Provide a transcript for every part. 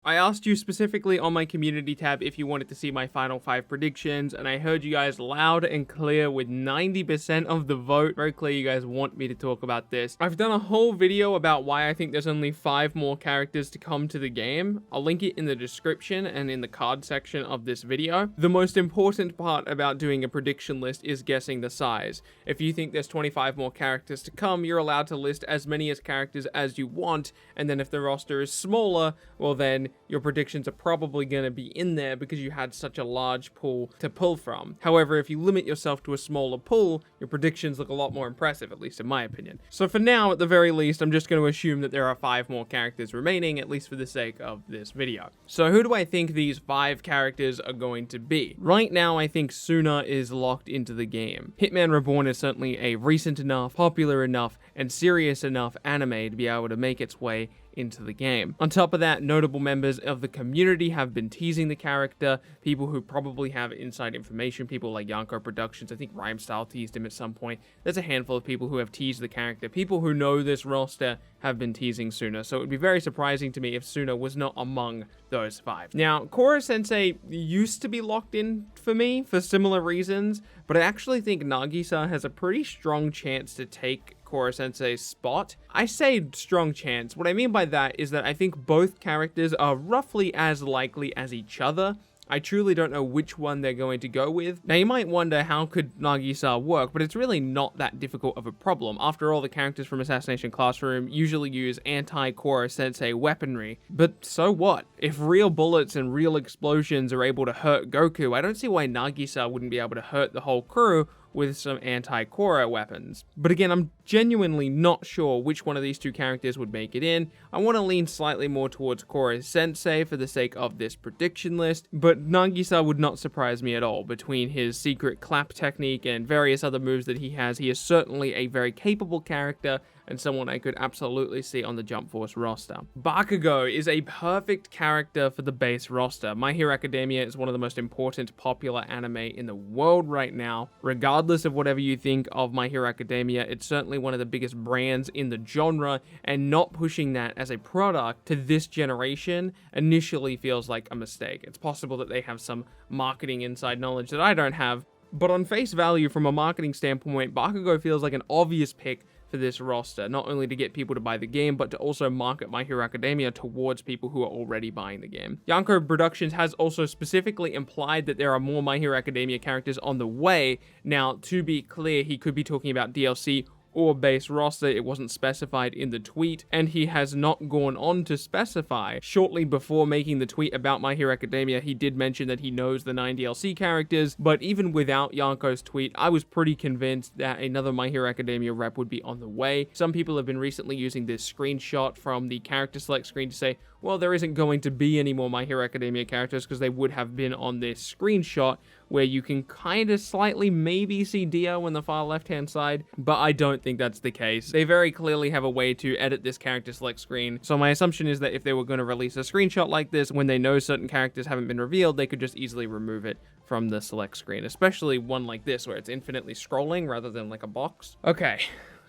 I asked you specifically on my community tab if you wanted to see my final 5 predictions, and I heard you guys loud and clear with 90% of the vote. Very clear you guys want me to talk about this. I've done a whole video about why I think there's only 5 more characters to come to the game. I'll link it in the description and in the card section of this video. The most important part about doing a prediction list is guessing the size. If you think there's 25 more characters to come, you're allowed to list as many as characters as you want, and then if the roster is smaller, well then your predictions are probably going to be in there because you had such a large pool to pull from. However, if you limit yourself to a smaller pool, your predictions look a lot more impressive, at least in my opinion. So for now, at the very least, I'm just going to assume that there are 5 more characters remaining, at least for the sake of this video. So who do I think these 5 characters are going to be? Right now, I think Suna is locked into the game. Hitman Reborn is certainly a recent enough, popular enough, and serious enough anime to be able to make its way into the game. On top of that, notable members of the community have been teasing the character, people who probably have inside information, people like Yonkou Productions, I think Rhymestyle teased him at some point. There's a handful of people who have teased the character. People who know this roster have been teasing Suna, so it would be very surprising to me if Suna was not among those 5. Now, Kora Sensei used to be locked in for me for similar reasons, but I actually think Nagisa has a pretty strong chance to take Kora Sensei's spot. I say strong chance. What I mean by that is that I think both characters are roughly as likely as each other. I truly don't know which one they're going to go with. Now, you might wonder how could Nagisa work, but it's really not that difficult of a problem. After all, the characters from Assassination Classroom usually use anti-Kora Sensei weaponry. But so what? If real bullets and real explosions are able to hurt Goku, I don't see why Nagisa wouldn't be able to hurt the whole crew with some anti-Kora weapons. But again, I'm genuinely not sure which one of these 2 characters would make it in. I want to lean slightly more towards Kora Sensei for the sake of this prediction list, but Nagisa would not surprise me at all. Between his secret clap technique and various other moves that he has, he is certainly a very capable character and someone I could absolutely see on the Jump Force roster. Bakugo is a perfect character for the base roster. My Hero Academia is one of the most important popular anime in the world right now. Regardless of whatever you think of My Hero Academia, it's certainly one of the biggest brands in the genre, and not pushing that as a product to this generation initially feels like a mistake. It's possible that they have some marketing inside knowledge that I don't have, but on face value, from a marketing standpoint, Bakugo feels like an obvious pick for this roster, not only to get people to buy the game, but to also market My Hero Academia towards people who are already buying the game. Yonkou Productions has also specifically implied that there are more My Hero Academia characters on the way. Now, to be clear, he could be talking about DLC or base roster. It wasn't specified in the tweet, and he has not gone on to specify. Shortly before making the tweet about My Hero Academia, he did mention that he knows the 9 DLC characters, but even without Yonkou's tweet, I was pretty convinced that another My Hero Academia rep would be on the way. Some people have been recently using this screenshot from the character select screen to say, well, there isn't going to be any more My Hero Academia characters because they would have been on this screenshot, where you can kind of slightly maybe see Dio on the far left-hand side, but I don't think that's the case. They very clearly have a way to edit this character select screen, so my assumption is that if they were going to release a screenshot like this, when they know certain characters haven't been revealed, they could just easily remove it from the select screen, especially one like this, where it's infinitely scrolling rather than like a box. Okay.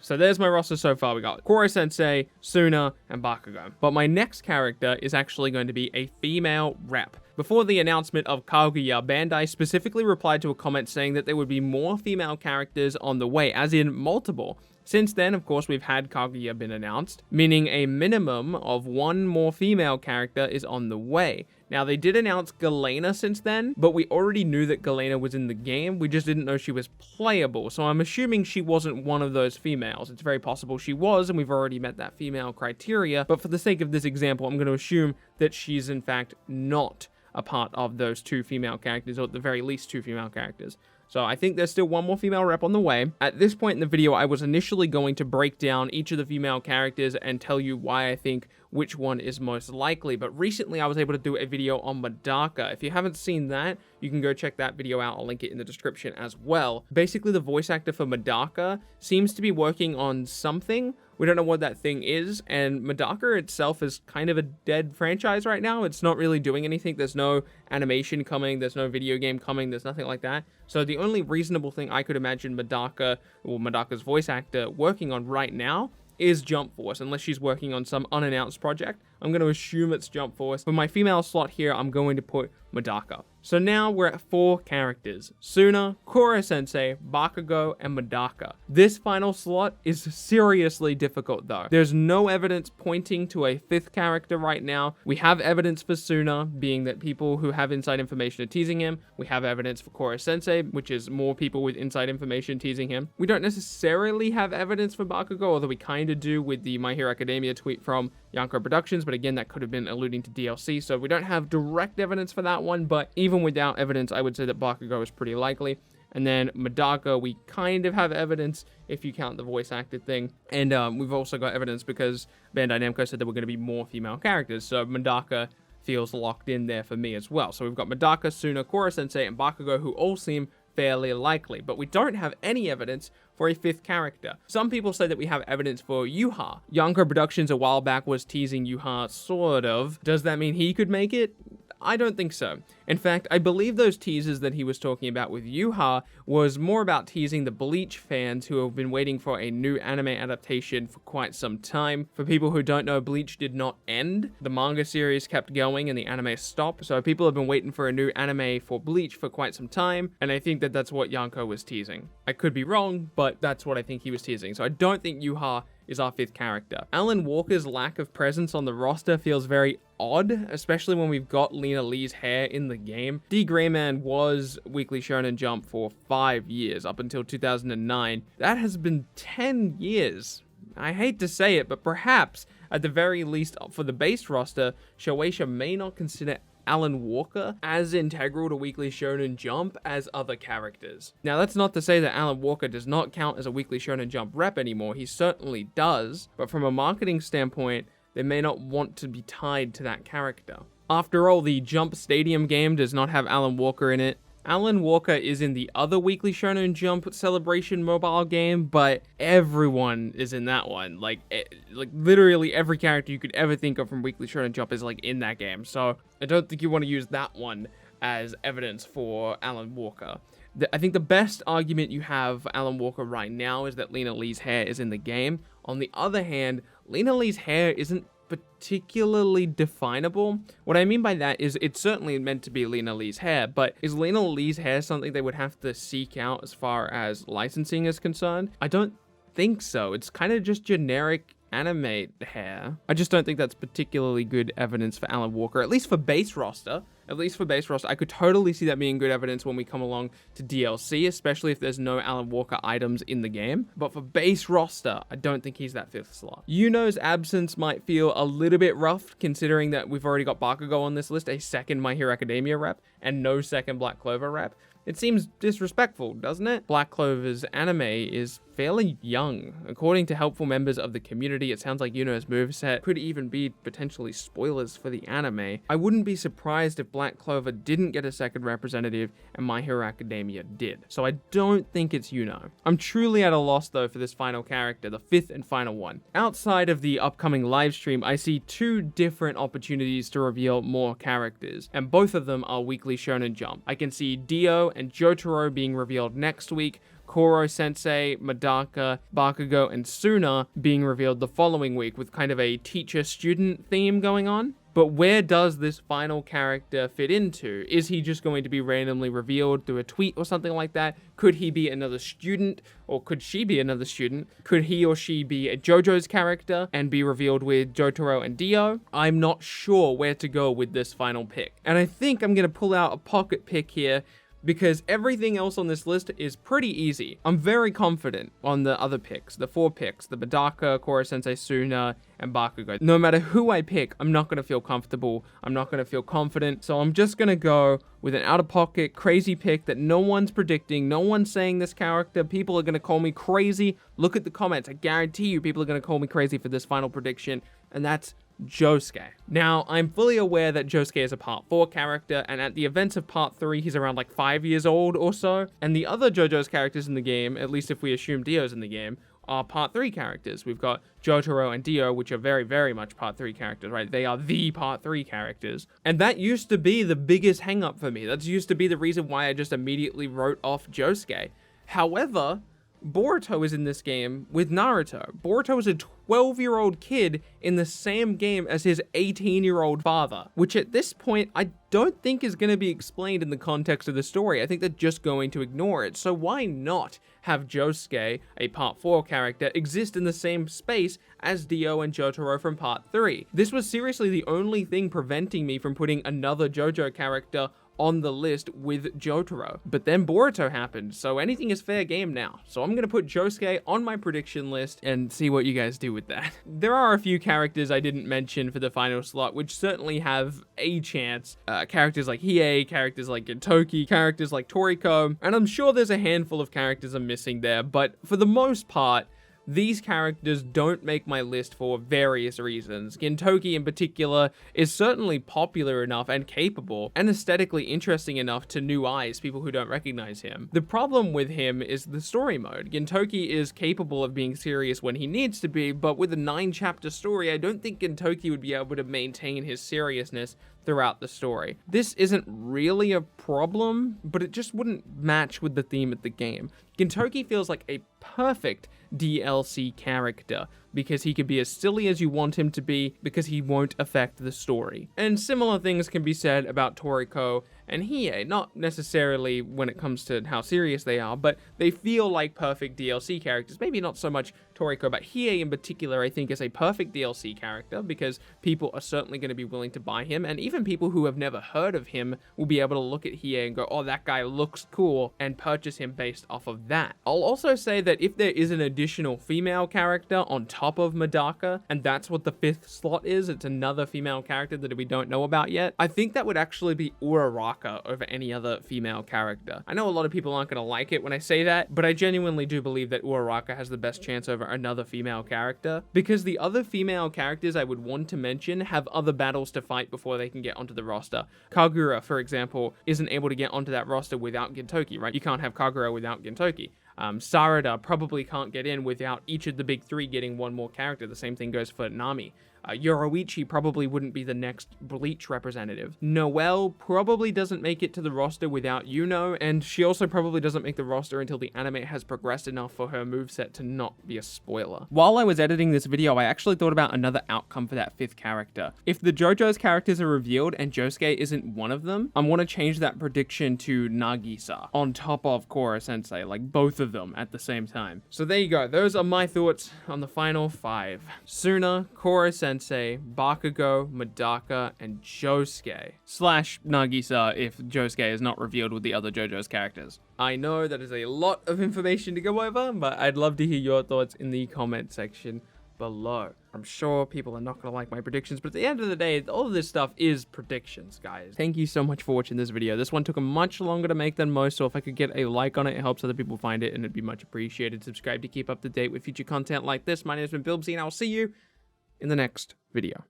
So there's my roster so far. We got Kora Sensei, Suna, and Bakugo. But my next character is actually going to be a female rep. Before the announcement of Kaguya, Bandai specifically replied to a comment saying that there would be more female characters on the way, as in multiple. Since then, of course, we've had Kaguya been announced, meaning a minimum of 1 more female character is on the way. Now, they did announce Galina since then, but we already knew that Galina was in the game. We just didn't know she was playable, so I'm assuming she wasn't one of those females. It's very possible she was, and we've already met that female criteria, but for the sake of this example, I'm going to assume that she's in fact not a part of those 2 female characters, or at the very least 2 female characters. So I think there's still 1 more female rep on the way. At this point in the video, I was initially going to break down each of the female characters and tell you why I think which one is most likely, but recently I was able to do a video on Medaka. If you haven't seen that, you can go check that video out. I'll link it in the description as well. Basically, the voice actor for Medaka seems to be working on something. We don't know what that thing is, and Medaka itself is kind of a dead franchise right now. It's not really doing anything. There's no animation coming, there's no video game coming, there's nothing like that. So the only reasonable thing I could imagine Medaka, or Medaka's voice actor, working on right now is Jump Force, unless she's working on some unannounced project. I'm going to assume it's Jump Force. For my female slot here, I'm going to put Medaka. So now we're at 4 characters: Suna, Koro-sensei, Bakugo, and Medaka. This final slot is seriously difficult though. There's no evidence pointing to a 5th character right now. We have evidence for Suna, being that people who have inside information are teasing him. We have evidence for Koro-sensei, which is more people with inside information teasing him. We don't necessarily have evidence for Bakugo, although we kind of do with the My Hero Academia tweet from Yonkou Productions, but again, that could have been alluding to DLC, so we don't have direct evidence for that one, but even without evidence, I would say that Bakugo is pretty likely. And then Medaka, we kind of have evidence if you count the voice acted thing. And we've also got evidence because Bandai Namco said there were going to be more female characters, so Medaka feels locked in there for me as well. So we've got Medaka, Suna, Koro-sensei, and Bakugo, who all seem fairly likely, but we don't have any evidence for a 5th character. Some people say that we have evidence for Yuha. Yonkou Productions a while back was teasing Yuha, sort of. Does that mean he could make it? I don't think so. In fact, I believe those teasers that he was talking about with Yuha was more about teasing the Bleach fans who have been waiting for a new anime adaptation for quite some time. For people who don't know, Bleach did not end. The manga series kept going and the anime stopped, so people have been waiting for a new anime for Bleach for quite some time, and I think that that's what Yonkou was teasing. I could be wrong, but that's what I think he was teasing. So I don't think Yuha is our 5th character. Alan Walker's lack of presence on the roster feels very odd, especially when we've got Lena Lee's hair in the game. D. Greyman was Weekly Shonen Jump for 5 years, up until 2009. That has been 10 years. I hate to say it, but perhaps, at the very least for the base roster, Shueisha may not consider Alan Walker as integral to Weekly Shonen Jump as other characters. Now, that's not to say that Alan Walker does not count as a Weekly Shonen Jump rep anymore. He certainly does, but from a marketing standpoint, they may not want to be tied to that character. After all, the Jump Stadium game does not have Alan Walker in it. Alan Walker is in the other Weekly Shonen Jump Celebration mobile game, but everyone is in that one. Like literally every character you could ever think of from Weekly Shonen Jump is like in that game. So I don't think you want to use that one as evidence for Alan Walker. I think the best argument you have for Alan Walker right now is that Lena Lee's hair is in the game. On the other hand, Lena Lee's hair isn't particularly definable. What I mean by that is it's certainly meant to be Lena Lee's hair, but is Lena Lee's hair something they would have to seek out as far as licensing is concerned? I don't think so. It's kind of just generic anime hair. I just don't think that's particularly good evidence for Alan Walker, at least for base roster. I could totally see that being good evidence when we come along to DLC, especially if there's no Alan Walker items in the game. But for base roster, I don't think he's that 5th slot. Yuno's absence might feel a little bit rough, considering that we've already got Bakugo on this list, a 2nd My Hero Academia rep, and no 2nd Black Clover rep. It seems disrespectful, doesn't it? Black Clover's anime is fairly young. According to helpful members of the community, it sounds like Yuno's moveset could even be potentially spoilers for the anime. I wouldn't be surprised if Black Clover didn't get a 2nd representative and My Hero Academia did. So I don't think it's Yuno. I'm truly at a loss though for this final character, the 5th and final one. Outside of the upcoming live stream, I see 2 different opportunities to reveal more characters, and both of them are Weekly Shonen Jump. I can see Dio and Jotaro being revealed next week, Koro-sensei, Medaka, Bakugo, and Suna being revealed the following week with kind of a teacher-student theme going on. But where does this final character fit into? Is he just going to be randomly revealed through a tweet or something like that? Could he be another student? Or could she be another student? Could he or she be a JoJo's character and be revealed with Jotaro and Dio? I'm not sure where to go with this final pick. And I think I'm going to pull out a pocket pick here, because everything else on this list is pretty easy. I'm very confident on the other picks, the 4 picks, the Medaka, Koro-sensei, Suna, and Bakugo. No matter who I pick, I'm not going to feel comfortable. I'm not going to feel confident. So I'm just going to go with an out-of-pocket, crazy pick that no one's predicting. No one's saying this character. People are going to call me crazy. Look at the comments. I guarantee you people are going to call me crazy for this final prediction. And that's Josuke. Now, I'm fully aware that Josuke is a Part 4 character, and at the events of Part 3, he's around like 5 years old or so. And the other JoJo's characters in the game, at least if we assume Dio's in the game, are Part 3 characters. We've got Jotaro and Dio, which are very, very much Part 3 characters, right? They are the Part 3 characters. And that used to be the biggest hang-up for me. That used to be the reason why I just immediately wrote off Josuke. However, Boruto is in this game with Naruto. Boruto is a 12-year-old kid in the same game as his 18-year-old father, which at this point, I don't think is going to be explained in the context of the story. I think they're just going to ignore it. So why not have Josuke, a Part 4 character, exist in the same space as Dio and Jotaro from Part 3? This was seriously the only thing preventing me from putting another JoJo character on the list with Jotaro. But then Boruto happened, so anything is fair game now. So I'm gonna put Josuke on my prediction list and see what you guys do with that. There are a few characters I didn't mention for the final slot, which certainly have a chance. Characters like Hiei, characters like Kintoki, characters like Toriko, and I'm sure there's a handful of characters I'm missing there, but for the most part, these characters don't make my list for various reasons. Kintoki in particular is certainly popular enough and capable and aesthetically interesting enough to new eyes, people who don't recognize him. The problem with him is the story mode. Kintoki is capable of being serious when he needs to be, but with a 9-chapter story, I don't think Kintoki would be able to maintain his seriousness throughout the story. This isn't really a problem, but it just wouldn't match with the theme of the game. Kintoki feels like a perfect DLC character because he can be as silly as you want him to be because he won't affect the story. And similar things can be said about Toriko and Hiei, not necessarily when it comes to how serious they are, but they feel like perfect DLC characters. Maybe not so much Toriko, but Hiei in particular I think is a perfect DLC character because people are certainly going to be willing to buy him, and even people who have never heard of him will be able to look at Hiei and go, oh, that guy looks cool, and purchase him based off of that. I'll also say that if there is an additional female character on top of Medaka, and that's what the 5th slot is, it's another female character that we don't know about yet, I think that would actually be Uraraka over any other female character. I know a lot of people aren't going to like it when I say that, but I genuinely do believe that Uraraka has the best chance over another female character, because the other female characters I would want to mention have other battles to fight before they can get onto the roster. Kagura, for example, isn't able to get onto that roster without Kintoki, right? You can't have Kagura without Kintoki. Sarada probably can't get in without each of the big 3 getting one more character. The same thing goes for Nami. Yoroichi probably wouldn't be the next Bleach representative. Noelle probably doesn't make it to the roster without Yuno, and she also probably doesn't make the roster until the anime has progressed enough for her moveset to not be a spoiler. While I was editing this video, I actually thought about another outcome for that 5th character. If the JoJo's characters are revealed and Josuke isn't one of them, I want to change that prediction to Nagisa on top of Kora Sensei, like both of them at the same time. So there you go. Those are my thoughts on the final 5. Suna, Kora Sensei, Bakugo, Medaka, and Josuke. / Nagisa if Josuke is not revealed with the other JoJo's characters. I know that is a lot of information to go over, but I'd love to hear your thoughts in the comment section below. I'm sure people are not going to like my predictions, but at the end of the day, all of this stuff is predictions, guys. Thank you so much for watching this video. This one took a much longer to make than most, so if I could get a like on it, it helps other people find it, and it'd be much appreciated. Subscribe to keep up to date with future content like this. My name has been Bilbsy, and I'll see you in the next video.